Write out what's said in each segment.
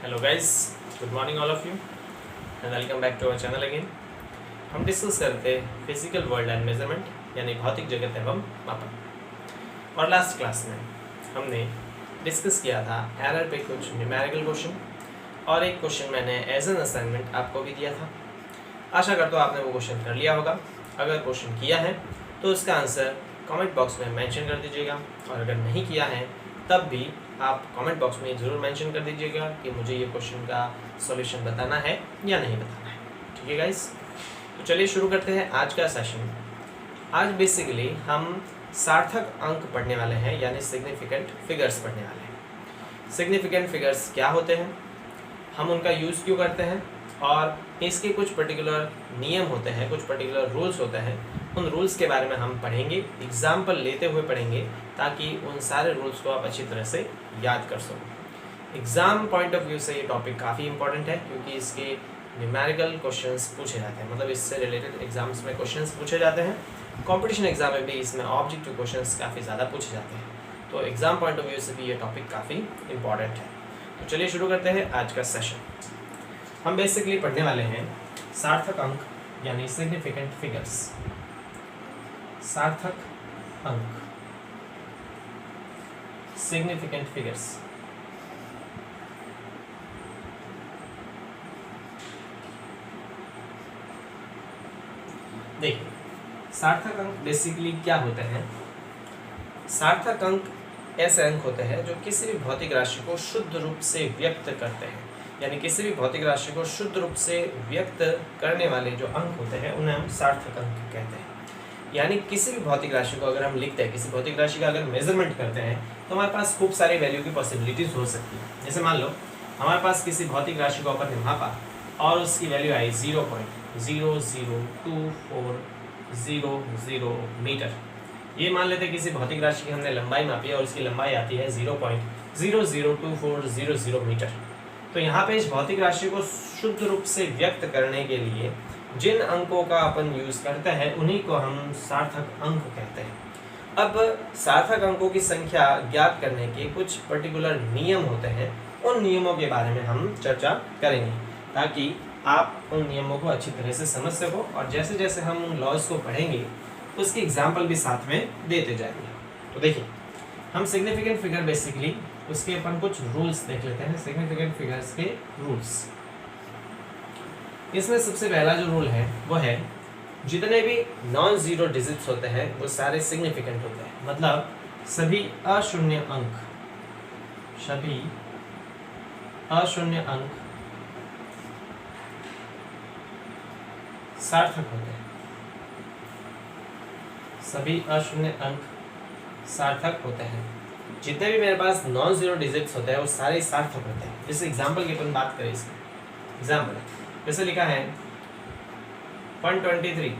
Hello guys, good morning all of you and welcome back to our channel again. हम discuss करते हैं physical world and measurement यानी भौतिक जगत एवं मापन। और लास्ट क्लास में हमने डिस्कस किया था एरर पे कुछ न्यूमेरिकल क्वेश्चन और एक क्वेश्चन मैंने एज एन असाइनमेंट आपको भी दिया था। आशा करता हूँ आपने वो क्वेश्चन कर लिया होगा। अगर क्वेश्चन किया है तो उसका आंसर कमेंट बॉक्स में मेंशन कर दीजिएगा, और अगर नहीं किया है तब भी आप कमेंट बॉक्स में ज़रूर मेंशन कर दीजिएगा कि मुझे ये क्वेश्चन का सॉल्यूशन बताना है या नहीं बताना है। ठीक है गाइस, तो चलिए शुरू करते हैं आज का सेशन। आज बेसिकली हम सार्थक अंक पढ़ने वाले हैं, यानी सिग्निफिकेंट फिगर्स पढ़ने वाले हैं। सिग्निफिकेंट फिगर्स क्या होते हैं, हम उनका यूज़ क्यों करते हैं, और इसके कुछ पर्टिकुलर नियम होते हैं, कुछ पर्टिकुलर रूल्स होते हैं। उन रूल्स के बारे में हम पढ़ेंगे, एग्जाम्पल लेते हुए पढ़ेंगे, ताकि उन सारे रूल्स को आप अच्छी तरह से याद कर सको। एग्ज़ाम पॉइंट ऑफ व्यू से ये टॉपिक काफ़ी इंपॉर्टेंट है, क्योंकि इसके न्यूमेरिकल क्वेश्चंस पूछे जाते हैं, मतलब इससे रिलेटेड एग्जाम्स में क्वेश्चंस पूछे जाते हैं। कॉम्पिटिशन एग्जाम में भी इसमें ऑब्जेक्टिव क्वेश्चंस काफ़ी ज़्यादा पूछे जाते हैं, तो एग्ज़ाम पॉइंट ऑफ व्यू से भी ये टॉपिक काफ़ी इंपॉर्टेंट है। तो चलिए शुरू करते हैं आज का सेशन। हम बेसिकली पढ़ने वाले हैं सार्थक अंक यानी सिग्निफिकेंट फिगर्स। सार्थक अंक, सिग्निफिकेंट फिगर्स। देखिए, सार्थक अंक बेसिकली क्या होते हैं। सार्थक अंक ऐसे अंक होते हैं जो किसी भी भौतिक राशि को शुद्ध रूप से व्यक्त करते हैं, यानी किसी भी भौतिक राशि को शुद्ध रूप से व्यक्त करने वाले जो अंक होते हैं उन्हें हम सार्थक अंक कहते हैं। यानी किसी भी भौतिक राशि को अगर हम लिखते हैं, किसी भौतिक राशि का अगर मेजरमेंट करते हैं, तो हमारे पास खूब सारी वैल्यू की पॉसिबिलिटीज हो सकती है। जैसे मान लो हमारे पास किसी भौतिक राशि को अपन ने मापा और उसकी वैल्यू आई 0.00240 मीटर। ये मान लेते हैं किसी भौतिक राशि की हमने लंबाई मापी है और उसकी लंबाई आती है 0.002400 मीटर। तो यहाँ पे इस भौतिक राशि को शुद्ध रूप से व्यक्त करने के लिए जिन अंकों का अपन यूज करते हैं उन्हीं को हम सार्थक अंक कहते हैं। अब सार्थक अंकों की संख्या ज्ञात करने के कुछ पर्टिकुलर नियम होते हैं, उन नियमों के बारे में हम चर्चा करेंगे, ताकि आप उन नियमों को अच्छी तरह से समझ सको, और जैसे जैसे हम उन लॉज को पढ़ेंगे उसकी एग्जाम्पल भी साथ में देते जाएंगे। तो देखिए, हम सिग्निफिकेंट फिगर बेसिकली उसके अपन कुछ रूल्स देख लेते हैं। सिग्निफिकेंट फिगर्स के रूल्स, इसमें सबसे पहला जो रूल है वो है जितने भी नॉन जीरो डिजिट्स होते हैं वो सारे सिग्निफिकेंट होते हैं, मतलब सभी अशून्य अंक सार्थक होते हैं। सभी अशून्य अंक सार्थक होते हैं। जितने भी मेरे पास नॉन जीरो डिजिट्स होते हैं वो सारे सार्थक होते हैं। जैसे एग्जाम्पल की अपन बात करें, इसमें एग्जाम्पल जैसे लिखा है 123,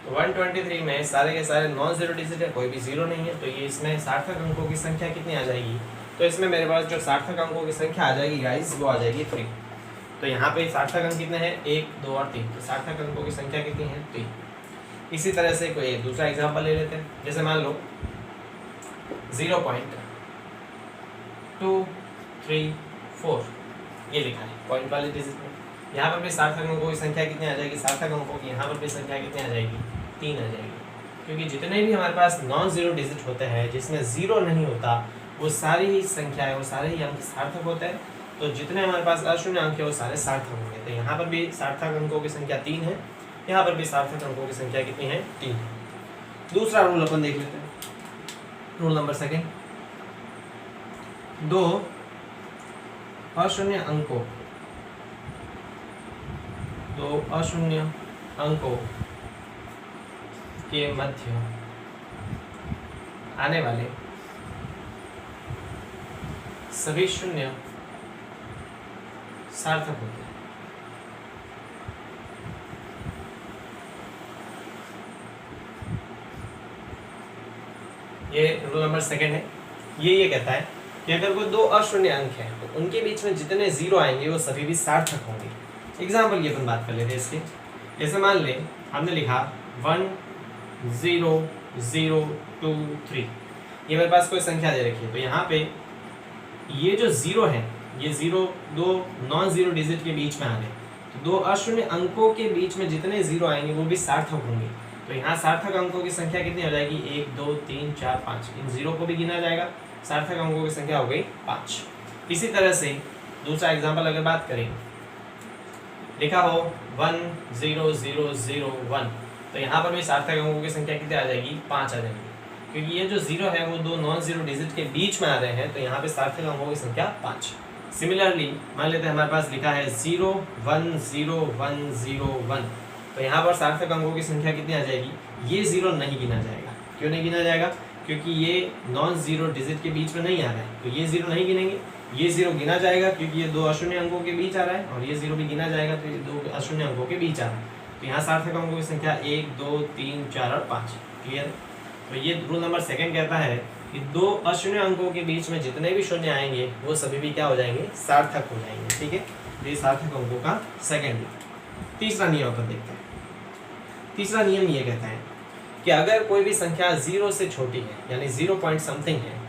तो 123 में सारे के सारे नॉन जीरो डिजिट है, कोई भी जीरो नहीं है, तो ये इसमें सार्थक अंकों की संख्या कितनी आ जाएगी। तो इसमें मेरे पास जो सार्थक अंकों की संख्या आ जाएगी गाइस, वो आ जाएगी 3। तो यहाँ पे सार्थक अंक कितने हैं, 1, 2 और 3। तो सार्थक अंकों की संख्या कितनी है, 3। इसी तरह से कोई दूसरा एग्जाम्पल ले लेते हैं। जैसे मान लो 0.234 ये लिखा है पॉइंट वाले डिजिट में। यहाँ पर भी सार्थक अंकों की संख्या कितनी आ जाएगी, सार्थक अंकों की यहाँ पर भी संख्या कितनी आ जाएगी, 3 आ जाएगी। क्योंकि जितने भी हमारे पास नॉन जीरो डिजिट होते हैं जिसमें जीरो नहीं होता, वो सारी ही संख्याएं, वो सारे ही अंक सार्थक होते हैं। तो जितने हमारे पास अशून्य अंक है वो सारे सार्थक होंगे। तो यहाँ पर भी सार्थक अंकों की संख्या 3 है, यहाँ पर भी सार्थक अंकों की संख्या कितनी है, 3 है। दूसरा रूल अपन देख लेते हैं, रूल नंबर 2। 2 अशून्य अंकों के मध्य आने वाले सभी शून्य सार्थक होते हैं। ये रूल नंबर 2 है। ये कहता है कि अगर कोई 2 अशून्य अंक हैं तो उनके बीच में जितने जीरो आएंगे वो सभी भी सार्थक होंगे। एग्जाम्पल की अपन बात कर लेते हैं इसके। जैसे मान लें हमने लिखा 10023, ये मेरे पास कोई संख्या दे रखी है, तो यहाँ पे ये जो जीरो है ये जीरो दो नॉन जीरो डिजिट के बीच में आ गए, तो दो अशून्य अंकों के बीच में जितने जीरो आएंगे वो भी सार्थक होंगे। तो यहाँ सार्थक अंकों की संख्या कितनी हो जाएगी, 1 2 3 4 5, इन जीरो को भी गिना जाएगा, सार्थक अंकों की संख्या हो गई 5। इसी तरह से दूसरा एग्जाम्पल अगर बात करें, लिखा हो 1 0 0 0 1, तो यहाँ पर भी सार्थक अंकों की संख्या कितनी आ जाएगी, 5 आ जाएगी, क्योंकि ये जो जीरो है वो दो नॉन जीरो डिजिट के बीच में आ रहे हैं, तो यहाँ पे सार्थक अंकों की संख्या 5। सिमिलरली मान लेते हैं हमारे पास लिखा है 0 1 0 1 0 1, तो यहाँ पर सार्थक अंकों की संख्या कितनी आ जाएगी, ये जीरो नहीं गिना जाएगा। क्यों नहीं गिना जाएगा, क्योंकि ये नॉन जीरो डिजिट के बीच में नहीं आ रहा है, तो ये जीरो नहीं गिनेंगे। ये जीरो गिना जाएगा क्योंकि ये दो अशून्य अंकों के बीच आ रहा है, और ये जीरो भी गिना जाएगा तो ये दो अशून्य अंकों के बीच आ रहा है, तो यहाँ सार्थक अंकों की संख्या 1 2 3 4 और 5। क्लियर। तो ये रूल नंबर सेकंड कहता है कि दो अशून्य अंकों के बीच में जितने भी शून्य आएंगे वो सभी भी क्या हो जाएंगे, सार्थक हो जाएंगे। ठीक है, ये सार्थक अंकों का सेकंड। तीसरा नियम अपन देखते हैं। तीसरा नियम ये कहता है कि अगर कोई भी संख्या 0 से छोटी है, यानी 0 पॉइंट समथिंग है,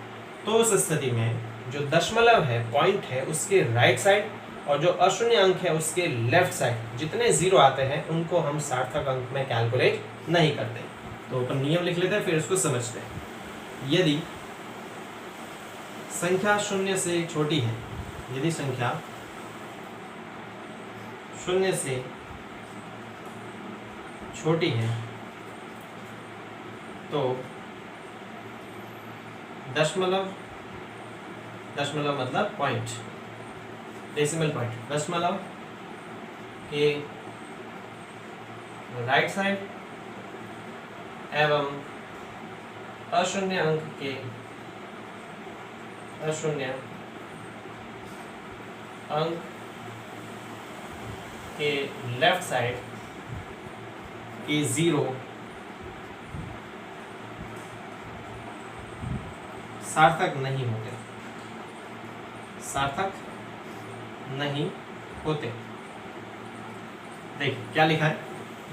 तो उस स्थिति में जो दशमलव है, पॉइंट है, उसके राइट साइड और जो अशून्य अंक है उसके लेफ्ट साइड जितने जीरो आते हैं उनको हम सार्थक अंक में कैलकुलेट नहीं करते। तो अपन नियम लिख लेते हैं, फिर उसको समझते हैं। यदि संख्या 0 से छोटी है, यदि संख्या 0 से छोटी है, तो दशमलव मतलब पॉइंट, डेसिमल पॉइंट, दशमलव के राइट साइड एवं अशून्य अंक के लेफ्ट साइड के जीरो सार्थक नहीं होते, सार्थक नहीं होते। देखिए क्या लिखा है,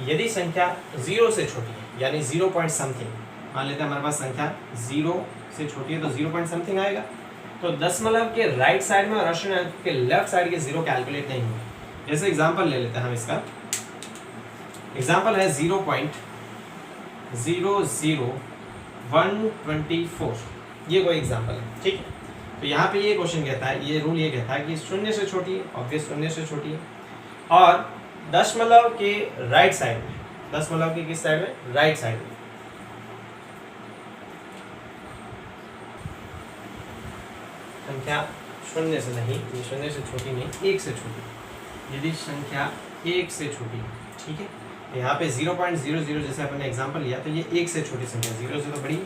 यदि संख्या 0 से छोटी है, यानी 0 पॉइंट समथिंग, मान लेते हैं हमारे पास संख्या 0 से छोटी है तो 0 पॉइंट समथिंग आएगा, तो दशमलव के राइट साइड में और अशून्य अंक के लेफ्ट साइड के जीरो कैलकुलेट नहीं होंगे। जैसे एग्जांपल ले लेते हैं हम, इसका एग्जांपल है 0.00124, ये कोई एग्जांपल है। ठीक है, तो यहाँ पे ये क्वेश्चन कहता है, ये रूल ये कहता है कि 0 से छोटी है, ऑब्वियस 0 से छोटी है, और दशमलव के राइट साइड में, दशमलव के किस साइड में, राइट साइड में, संख्या 0 से नहीं, ये 0 से छोटी नहीं, 1 से छोटी, यदि संख्या 1 से छोटी है, ठीक है, यहाँ पे 0.00 जैसे अपन ने एग्जांपल लिया, तो ये 1 से छोटी संख्या, 0 से तो बड़ी,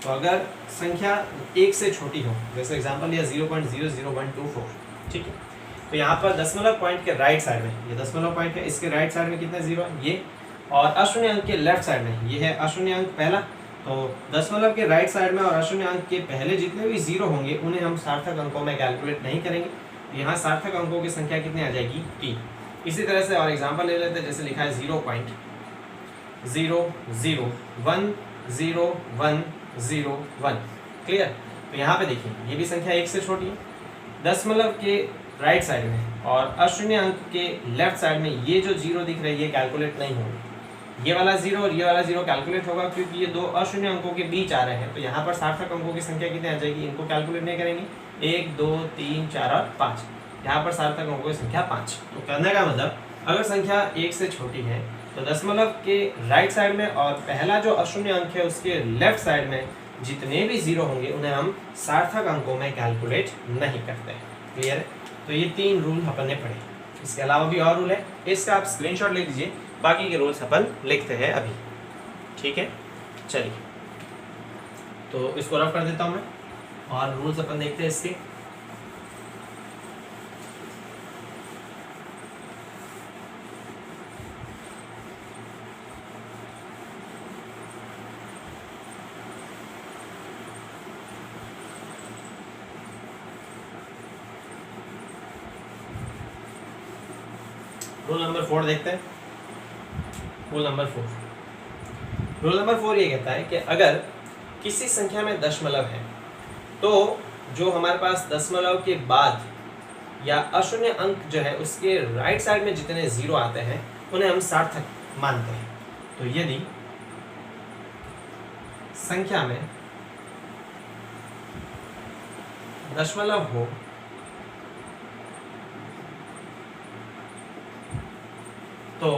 तो अगर संख्या 1 से छोटी हो, जैसे एग्जांपल लिया 0.00124, ठीक है, तो यहाँ पर दशमलव पॉइंट के राइट साइड में, ये दशमलव पॉइंट है, इसके राइट साइड में कितने जीरो है, ये, और अशून्य अंक के लेफ्ट साइड में ये है अशून्य अंक पहला, तो दशमलव के राइट साइड में और अशून्य अंक के पहले जितने भी जीरो होंगे उन्हें हम सार्थक अंकों में कैलकुलेट नहीं करेंगे। यहाँ सार्थक अंकों की संख्या कितनी आ जाएगी, 3। इसी तरह से और एग्जांपल ले लेते हैं, जैसे लिखा है 0.0010101। क्लियर। तो यहाँ पे देखिए ये भी संख्या 1 से छोटी है, दशमलव के राइट साइड में और अशून्य अंक के लेफ्ट साइड में ये जो जीरो दिख रही है ये कैलकुलेट नहीं होगी, ये वाला जीरो और ये वाला जीरो कैलकुलेट होगा क्योंकि ये दो अशून्य अंकों के बीच आ रहे हैं। तो यहाँ पर सार्थक अंकों की संख्या कितनी आ जाएगी, इनको कैलकुलेट नहीं करेंगे, 1 2 3 4 और 5, यहाँ पर सार्थक अंकों की संख्या 5। तो कहने का मतलब अगर संख्या 1 से छोटी है तो दशमलव के राइट साइड में और पहला जो अशून्य अंक है उसके लेफ्ट साइड में जितने भी जीरो होंगे उन्हें हम सार्थक अंकों में कैलकुलेट नहीं करते। क्लियर है। तो ये 3 रूल अपन ने पढ़े, इसके अलावा भी और रूल है, इसका आप स्क्रीनशॉट ले लीजिए, बाकी के रूल्स अपन लिखते हैं अभी। ठीक है, चलिए तो इसको रफ कर देता हूँ मैं और रूल्स अपन देखते हैं इसके। रूल नंबर 4 देखते हैं। रूल नंबर 4 ये कहता है कि अगर किसी संख्या में दशमलव है तो जो हमारे पास दशमलव के बाद या अशून्य अंक जो है उसके राइट साइड में जितने जीरो आते हैं उन्हें हम सार्थक मानते हैं। तो यदि संख्या में दशमलव हो तो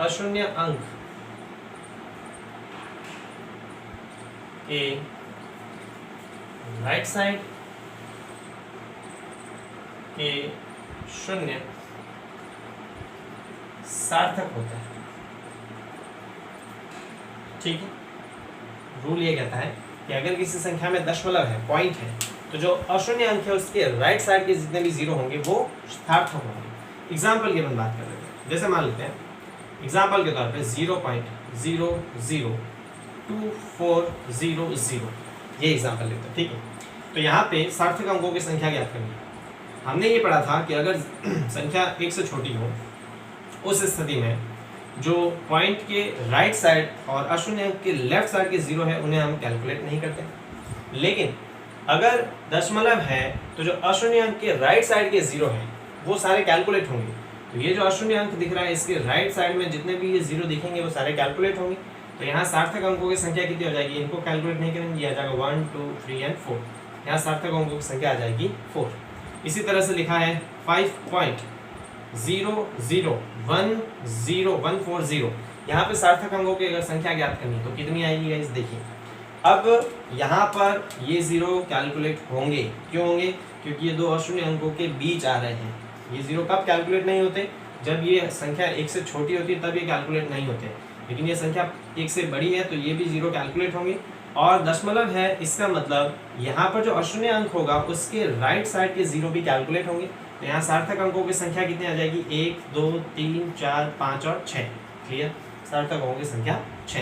अशून्य अंक के राइट साइड के शून्य सार्थक होता है। ठीक है, रूल ये कहता है कि अगर किसी संख्या में दशमलव है, पॉइंट है, तो जो अशून्य अंक है उसके राइट साइड के जितने भी जीरो होंगे वो सार्थक होंगे। एग्जाम्पल की अपन बात कर लेते हैं। जैसे मान लेते हैं एग्जाम्पल के तौर पे 0.002400 ये एग्जाम्पल लेते हैं। ठीक है, तो यहाँ पे सार्थक अंकों की संख्या ज्ञात करनी है। हमने ये पढ़ा था कि अगर संख्या 1 से छोटी हो उस स्थिति में जो पॉइंट के राइट साइड और अशून्य अंक के लेफ्ट साइड के जीरो है उन्हें हम कैलकुलेट नहीं करते, लेकिन अगर दशमलव है तो जो अशून्य अंक के राइट साइड के जीरो है वो सारे कैलकुलेट होंगे। तो ये जो अशून्य अंक दिख रहा है इसके राइट साइड में जितने भी ये जीरो दिखेंगे वो सारे कैलकुलेट होंगे। तो यहाँ सार्थक अंकों की संख्या कितनी हो जाएगी, इनको कैलकुलेट नहीं करेंगे, ये आ जाएगा 1 2 3 और 4। यहाँ सार्थक अंकों की संख्या आ जाएगी 4। इसी तरह से लिखा है 5.0010140। यहाँ पे सार्थक अंकों की अगर संख्या ज्ञात करनी तो कितनी आएगी गाइस, देखिए। अब यहाँ पर ये जीरो कैलकुलेट होंगे, क्यों होंगे, क्योंकि ये दो अशून्य अंकों के बीच आ रहे हैं। ये जीरो कब कैलकुलेट नहीं होते, जब ये संख्या 1 से छोटी होती है तब ये कैलकुलेट नहीं होते, लेकिन ये संख्या 1 से बड़ी है तो ये भी जीरो कैलकुलेट होंगे। और दशमलव है, इसका मतलब यहाँ पर जो अशून्य अंक होगा उसके राइट साइड के जीरो भी कैलकुलेट होंगे। तो यहाँ सार्थक अंकों की संख्या कितनी आ जाएगी, 1 2 3 4 5 और 6। क्लियर, सार्थक अंकों की संख्या 6।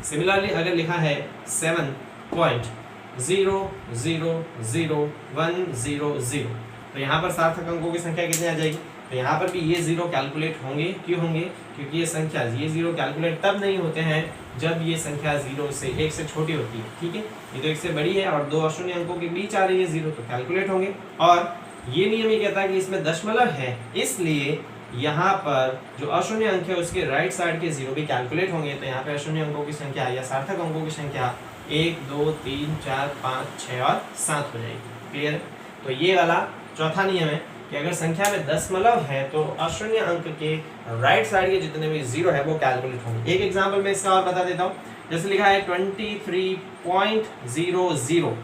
सिमिलरली अगर लिखा है 7.0000100 तो यहाँ पर सार्थक अंकों की संख्या कितनी आ जाएगी, तो यहाँ पर भी ये जीरो कैलकुलेट होंगे। क्यों होंगे, क्योंकि ये संख्या ये जीरो कैलकुलेट तब नहीं होते हैं जब ये संख्या 0 से 1 से छोटी होती है। ठीक है, ये तो 1 से बड़ी है और दो अशून्य अंकों के बीच आ रही है जीरो, तो कैलकुलेट होंगे। और ये नियम ये कहता है कि इसमें दशमलव है, इसलिए यहाँ पर जो अशून्य अंक है उसके राइट साइड के जीरो भी कैलकुलेट होंगे। तो यहाँ पे अशून्य अंकों की संख्या या सार्थक अंकों की संख्या 1 2 3 4 5 6 और 7 हो जाएगी। क्लियर है, तो ये वाला चौथा नियम है कि अगर संख्या में दशमलव है तो अशून्य अंक के राइट साइड के जितने भी जीरो है वो कैलकुलेट होंगे। एक एग्जांपल में इसका और बता देता हूँ। जैसे लिखा है 23.00,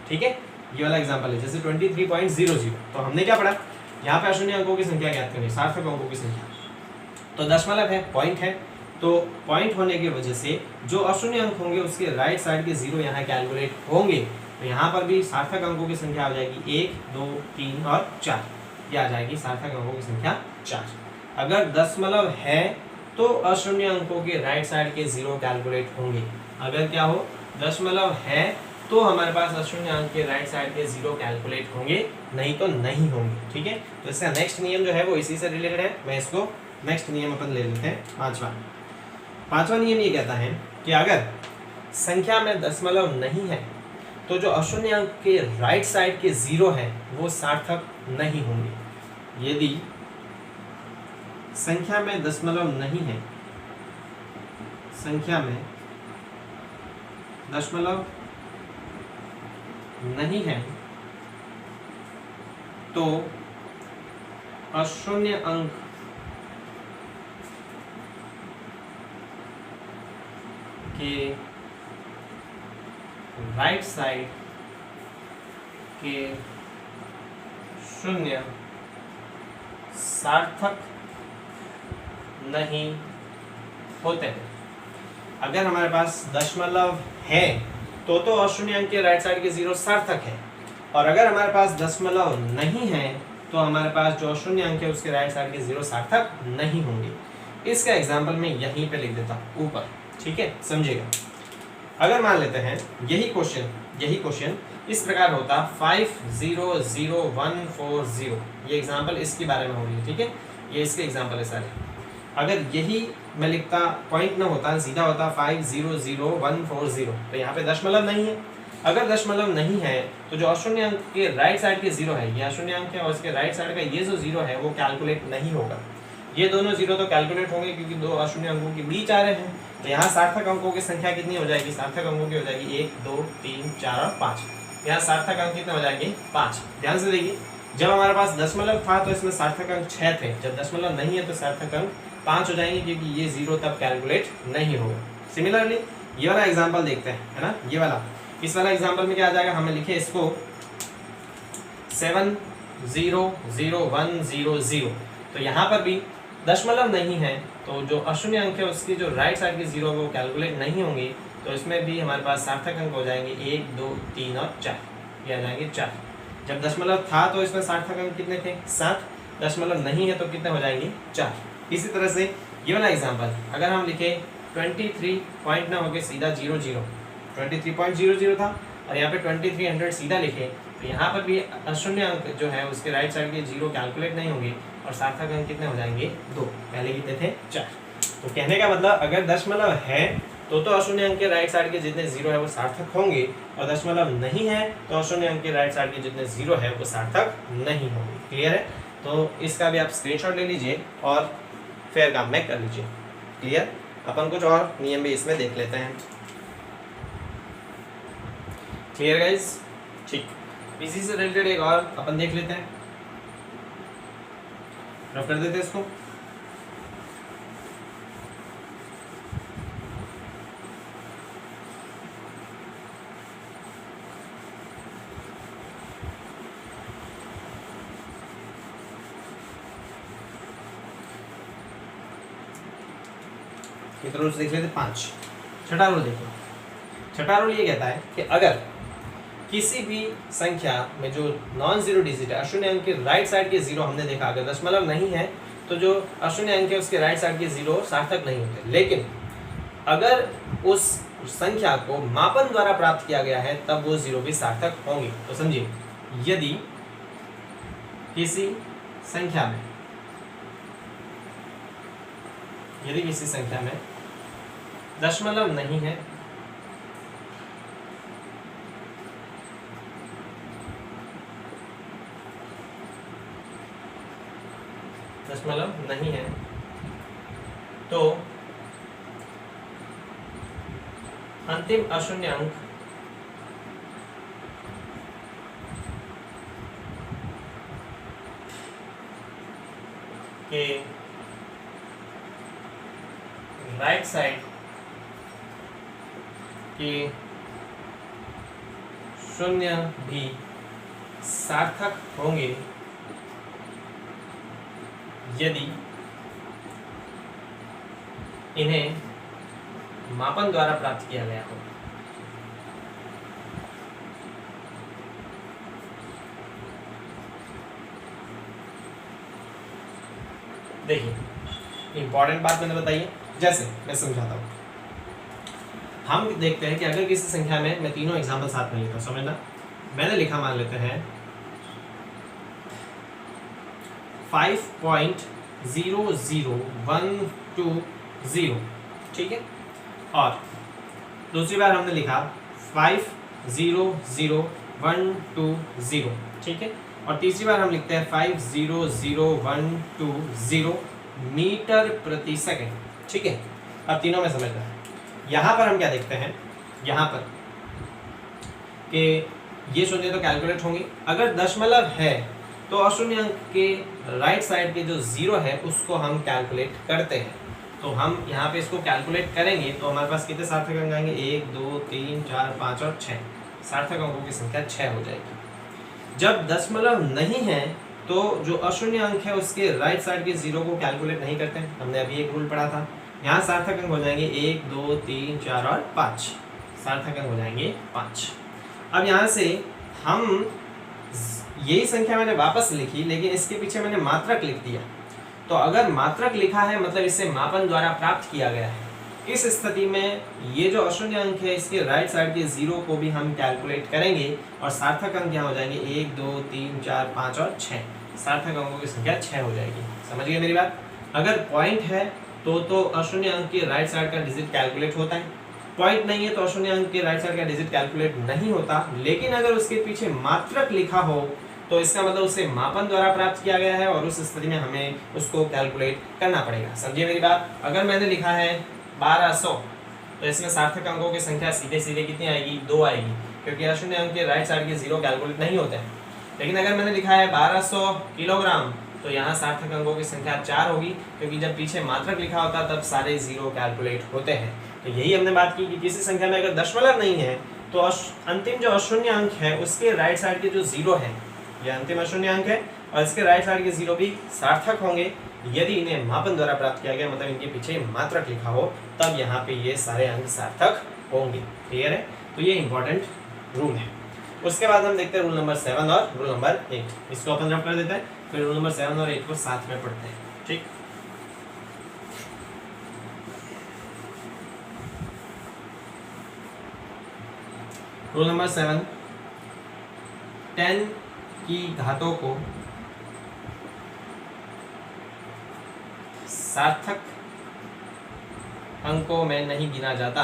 ठीक है, ये वाला एग्जांपल है। जैसे 23.00 तो हमने क्या पढ़ा, यहाँ पे अशून्य अंकों की संख्या ज्ञात करनी, सार्थक अंकों की संख्या। तो दशमलव है, पॉइंट है, तो पॉइंट होने की वजह से जो अशून्य अंक होंगे उसके राइट साइड के जीरो यहाँ कैलकुलेट होंगे। तो यहाँ पर भी सार्थक अंकों की संख्या आ जाएगी 1 2 3 और 4, ये आ जाएगी सार्थक अंकों की संख्या 4। अगर दशमलव है तो अशून्य अंकों के राइट साइड के जीरो कैलकुलेट होंगे। अगर क्या हो, दशमलव है तो हमारे पास अशून्य अंक के राइट साइड के जीरो कैलकुलेट होंगे, नहीं तो नहीं होंगे। ठीक है, तो इसका नेक्स्ट नियम जो है वो इसी से रिलेटेड है। मैं इसको नेक्स्ट नियम अपन ले लेते हैं, पांचवा नियम ये कहता है कि अगर संख्या में दशमलव नहीं है तो जो अशून्य अंक के राइट साइड के जीरो है वो सार्थक नहीं होंगे। यदि संख्या में दशमलव नहीं है, संख्या में दशमलव नहीं है तो अशून्य अंक के राइट साइड के शून्य सार्थक नहीं होते हैं। अगर हमारे पास दशमलव है तो अशून्य अंक के राइट साइड के जीरो सार्थक है, और अगर हमारे पास दशमलव नहीं है तो हमारे पास जो अशून्य अंक है उसके राइट साइड के जीरो सार्थक नहीं होंगे। इसका एग्जाम्पल मैं यहीं पे लिख देता हूँ ऊपर, ठीक है, समझिएगा। अगर मान लेते हैं यही क्वेश्चन इस प्रकार होता 500140, ये एग्जाम्पल इसके बारे में होगी। ठीक है, ये इसके एग्जाम्पल है सारे। अगर यही मैं लिखता, पॉइंट ना होता, सीधा होता 500140, तो यहाँ पे दशमलव नहीं है, अगर दशमलव नहीं है तो जो अशून्य अंक के राइट साइड के जीरो है, ये अशून्य अंक है और इसके राइट साइड का ये जो जीरो है वो कैलकुलेट नहीं होगा। ये दोनों जीरो तो कैलकुलेट होंगे क्योंकि दो अशून्य अंकों के बीच आ रहे हैं। तो यहाँ सार्थक अंकों की संख्या कितनी हो जाएगी? सार्थक अंकों की हो जाएगी 1 2 3 4 और 5। यहाँ सार्थक अंक कितने हो जाएंगे? 5। ध्यान से देखिए, जब हमारे पास दशमलव था तो इसमें सार्थक अंक 6 थे, जब दशमलव नहीं है तो सार्थक अंक 5 हो जाएंगे क्योंकि ये जीरो तब कैलकुलेट नहीं होगा। सिमिलरली ये वाला एग्जाम्पल देखते हैं, है ना, ये वाला। इस वाला एग्जाम्पल में क्या आ जाएगा? हमें लिखे इसको 7 0 0 1 0 0। तो यहाँ पर भी दशमलव नहीं है तो जो अशून्य अंक है उसकी जो राइट साइड के जीरो वो कैलकुलेट नहीं होंगे। तो इसमें भी हमारे पास सार्थक अंक हो जाएंगे 1 2 3 और 4, ये आ जाएंगे 4। जब दशमलव था तो इसमें सार्थक अंक कितने थे? 7। दशमलव नहीं है तो कितने हो जाएंगे? 4। इसी तरह से ये वाला एग्जाम्पल अगर हम लिखे 23 पॉइंट ना होके सीधा 00, 23.00 था और यहाँ पे 2300 सीधा लिखे तो यहाँ पर भी अशून्य अंक जो है उसके राइट साइड के जीरो कैलकुलेट नहीं होंगे और सार्थक अंक कितने हो जाएंगे? 2। पहले कितने थे? 4। तो कहने का मतलब अगर दशमलव है तो अशून्य अंक के राइट साइड के जितने जीरो है वो सार्थक होंगे और दशमलव नहीं है तो अशून्य अंक के राइट साइड के जितने जीरो है वो सार्थक नहीं होंगे। क्लियर है? तो इसका भी आप स्क्रीनशॉट ले लीजिए और फिर काम में कर लीजिए। क्लियर? अपन कुछ और नियम भी इसमें देख लेते हैं। Clear guys? ठीक, इसी से रिलेटेड एक और अपन देख लेते हैं, रफ कर देते हैं इसको। कितना रूल देख लेते? 5। छठा रूल देखो। छठा रूल ये कहता है कि अगर किसी भी संख्या में जो नॉन जीरो डिजिट है, अशून्य अंक के राइट साइड के जीरो हमने देखा, अगर दशमलव नहीं है तो जो अशून्य अंक है उसके राइट साइड के जीरो सार्थक नहीं होते। लेकिन अगर उस संख्या को मापन द्वारा प्राप्त किया गया है तब वो जीरो भी सार्थक होंगे। तो समझिए, यदि किसी संख्या में दशमलव नहीं है तो अंतिम अशून्य अंक के राइट साइड के शून्य भी सार्थक होंगे यदि इन्हें मापन द्वारा प्राप्त किया गया हो। देखिए, इंपॉर्टेंट बात मैंने बताई है, जैसे मैं समझाता हूं। हम देखते हैं कि अगर किसी संख्या में, मैं तीनों एग्जाम्पल साथ में लेता हूं, समझना। मैंने लिखा, मान लेते हैं 5.00120, ठीक है। और दूसरी बार हमने लिखा 5.00120, ठीक है। और तीसरी बार हम लिखते हैं 5.00120 मीटर प्रति सेकंड, ठीक है। अब तीनों में समझना है। यहाँ पर हम क्या देखते हैं, यहाँ पर कि ये शून्य तो कैलकुलेट होंगे। अगर दशमलव है तो अशून्य अंक के राइट साइड के जो जीरो है उसको हम कैलकुलेट करते हैं। तो हम यहाँ पे इसको कैलकुलेट करेंगे तो हमारे पास कितने सार्थक अंक आएंगे? 1 2 3 4 5 और 6। सार्थक अंकों की संख्या 6 हो जाएगी। जब दशमलव नहीं है तो जो अशून्य अंक है उसके राइट साइड के जीरो को कैलकुलेट नहीं करते हैं। हमने अभी एक रूल पढ़ा था। यहाँ सार्थक अंक हो जाएंगे 1 2 3 4 और 5। सार्थक अंक हो जाएंगे 5। अब यहाँ से हम यही संख्या मैंने वापस लिखी, लेकिन इसके पीछे मैंने मात्रक लिख दिया। तो अगर मात्रक लिखा है मतलब इसे मापन द्वारा प्राप्त किया गया है। इस स्थिति में ये जो अशून्य अंक है इसके राइट साइड के जीरो को भी हम कैलकुलेट करेंगे और सार्थक अंक यहाँ हो जाएंगे 1 2 3 4 5 और 6। सार्थक अंकों की संख्या 6 हो जाएगी। समझ गए मेरी बात? अगर पॉइंट है तो अशून्य अंक के राइट साइड का डिजिट कैलकुलेट होता है। पॉइंट नहीं है तो अशून्य अंक के राइट साइड का डिजिट कैलकुलेट नहीं होता, लेकिन अगर उसके पीछे मात्रक लिखा हो तो इसका मतलब उसे मापन द्वारा प्राप्त किया गया है और उस स्थिति में हमें उसको कैलकुलेट करना पड़ेगा। समझिए मेरी बात। अगर मैंने लिखा है 1200 तो इसमें सार्थक अंकों की संख्या सीधे सीधे कितनी आएगी, 2 आएगी, क्योंकि अशून्य अंक के राइट साइड के जीरो कैलकुलेट नहीं होते हैं। लेकिन अगर मैंने लिखा है 1200 किलोग्राम तो यहाँ सार्थक अंकों की संख्या 4 होगी, क्योंकि जब पीछे मात्रक लिखा होता तब सारे जीरो कैलकुलेट होते हैं। तो यही हमने बात की कि किसी संख्या में अगर दशमलव नहीं है तो अंतिम जो अशून्य अंक है उसके राइट साइड के जो जीरो है, यह अंतिम अशून्य अंक है और इसके राइट साइड के जीरो भी सार्थक होंगे यदि इन्हें मापन द्वारा प्राप्त किया गया, मतलब इनके पीछे मात्रक लिखा हो, तब यहाँ पे ये सारे अंक सार्थक होंगे। क्लियर है? तो ये इंपॉर्टेंट रूल है। उसके बाद हम देखते हैं रूल नंबर 7 और रूल नंबर 8। इसको अपन रफ कर देते हैं, फिर रूल नंबर 7 और 8 को साथ में पढ़ते हैं। ठीक, रूल नंबर 7, 10 की घातों को सार्थक अंकों में नहीं गिना जाता।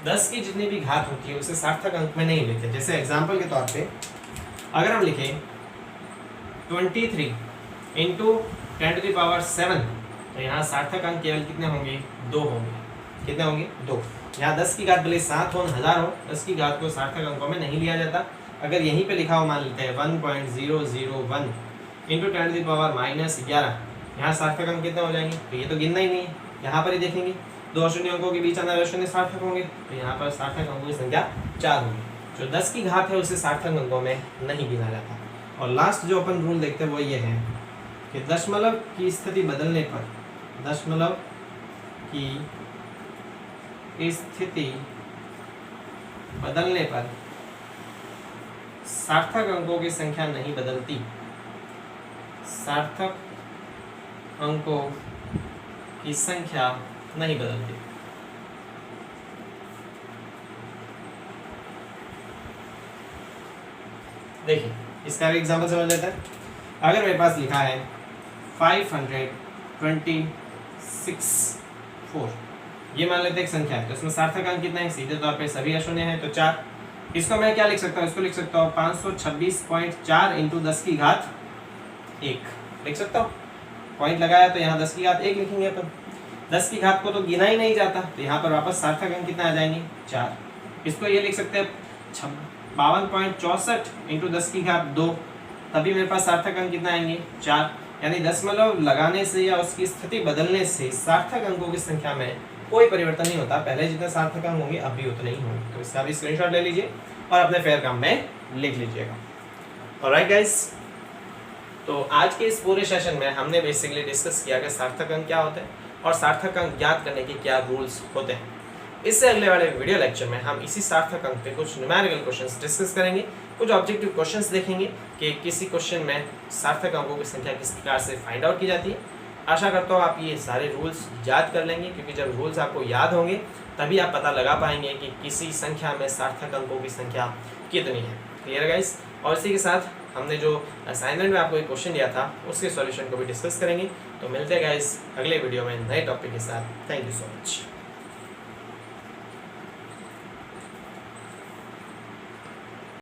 दस की जितनी भी घात होती है उसे सार्थक अंक में नहीं लेते। जैसे एग्जाम्पल के तौर पे अगर हम लिखें 23 इंटू 10⁻⁷ तो यहाँ सार्थक अंक केवल कितने होंगे, 2 होंगे। कितने होंगे, 2। यहाँ 10 की घात भले 7 हो 1000 हो, 10 की घात को सार्थक अंकों में नहीं लिया जाता। अगर यहीं पे लिखा हो, मान लेते हैं 1.001 इंटू 10⁻⁻11, यहाँ सार्थक अंक कितने हो जाएंगे, तो ये तो गिनना ही नहीं है। यहाँ पर ही देखेंगे 2 अशून्य अंकों के बीच आना अशून्य सार्थक होंगे, तो यहाँ पर सार्थक अंकों की संख्या 4 होगी। जो 10 की घात है उसे सार्थक अंकों में नहीं गिना जाता। और लास्ट जो अपन रूल देखते हैं वो ये है कि दशमलव की स्थिति बदलने पर, दशमलव की स्थिति बदलने पर सार्थक अंकों की संख्या नहीं बदलती। सार्थक अंकों की संख्या नहीं बदलती। देखिए इसका भी एग्जाम्पल समझ लेते हैं। अगर मेरे पास लिखा है 526.4, ये मान लेते हैं एक संख्या है, तो इसमें सार्थक अंक कितना है, सीधे तौर पे सभी अशून्य है तो 4। इसको मैं क्या लिख सकता हूँ, इसको लिख सकता हूँ 526.4 इंटू 10 की घात 1 लिख सकता हूँ। पॉइंट लगाया तो यहाँ 10 की घात 1 लिखेंगे अपन। 10 की घात को तो गिना ही नहीं जाता, तो यहाँ पर वापस सार्थक अंक कितना आ जाएंगे, 4। इसको ये लिख सकते हैं 52.64 इंटू 10 की घात 2, तभी मेरे पास सार्थक अंक कितना आएंगे, 4। यानी दशमलव लगाने से या उसकी स्थिति बदलने से सार्थक अंकों की संख्या में कोई परिवर्तन नहीं होता। पहले जितने सार्थक अंक होंगे अब भी उतने ही होंगे। तो इसका भी स्क्रीनशॉट ले लीजिए और अपने फेयर काम में लिख लीजिएगा। ऑलराइट गाइस, तो आज के इस पूरे सेशन में हमने बेसिकली डिस्कस किया कि सार्थक अंक क्या होते हैं और सार्थक अंक ज्ञात करने के क्या रूल्स होते हैं। इससे अगले वाले वीडियो लेक्चर में हम इसी सार्थक अंक पे कुछ न्यूमेरिकल क्वेश्चंस डिस्कस करेंगे, कुछ ऑब्जेक्टिव क्वेश्चंस देखेंगे कि किसी क्वेश्चन में सार्थक अंकों की संख्या किस प्रकार से फाइंड आउट की जाती है। आशा करता हूँ आप ये सारे रूल्स याद कर लेंगे, क्योंकि जब रूल्स आपको याद होंगे तभी आप पता लगा पाएंगे कि किसी संख्या में सार्थक अंकों की संख्या कितनी है। Clear guys? और इसी के साथ हमने जो असाइनमेंट में आपको एक क्वेश्चन दिया था उसके सॉल्यूशन को भी डिस्कस करेंगे। तो मिलते हैं गाइस अगले वीडियो में नए टॉपिक के साथ। Thank you so much.